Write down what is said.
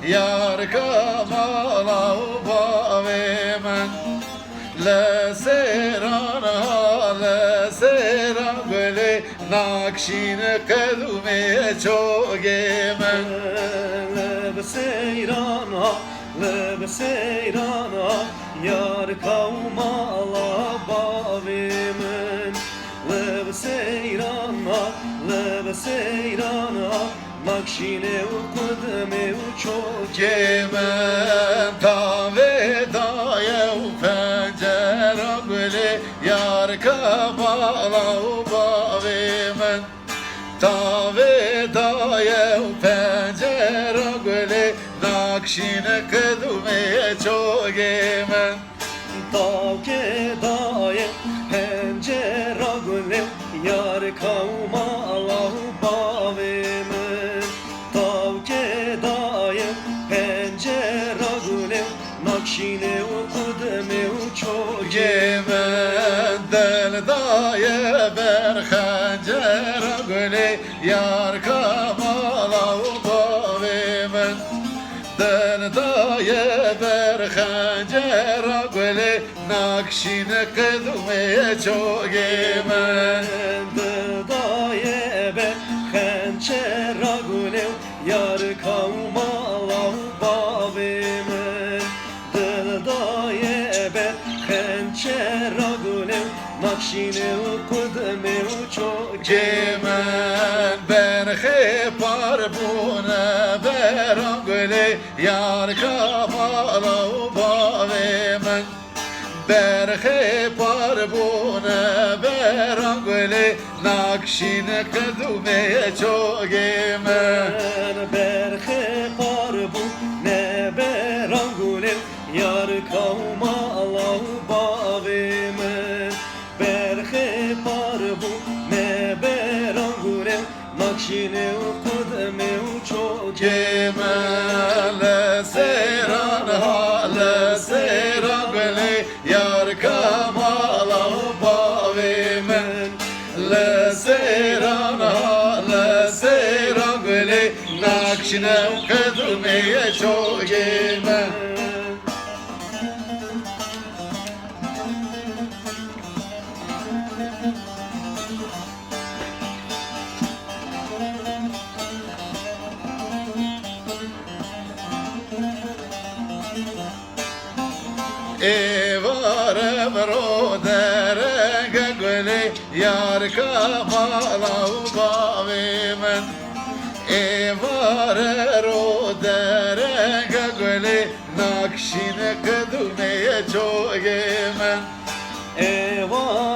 yar kamala bave men le seran gule nakşin kadume çoge men le beseyrana yar kamala bave men le beseyrana nakşine ukudme uçoge men tave daye pencere gule yar kamala bave men tave daye pencere gule nakşine kadume çoge men Tavke daye pencere gule yar kamala bave men Tavke daye pencere gule nakşine ukudme uçoge men del daye ber hancere gule yar kamala bave men del daye ber hancere gule nakşine kadume çoge men daye be hançera gule yar kamala bave men daye be hançera gule nakşine ukudme uçoge men berhe parbune berangule yar kamala bave men berhe parbune berangule nakşine kadume çoge men berhe parbu ne berangule yar kamala bave men berhe parbu ne berangule nakşine ukudme uçoge men le seran gule yar kamala bave men le seran gule nakşine kadume çoge men evarem ro derege gule yar kamala bave men evare ro derege gule nakşine kadume çoge men Eva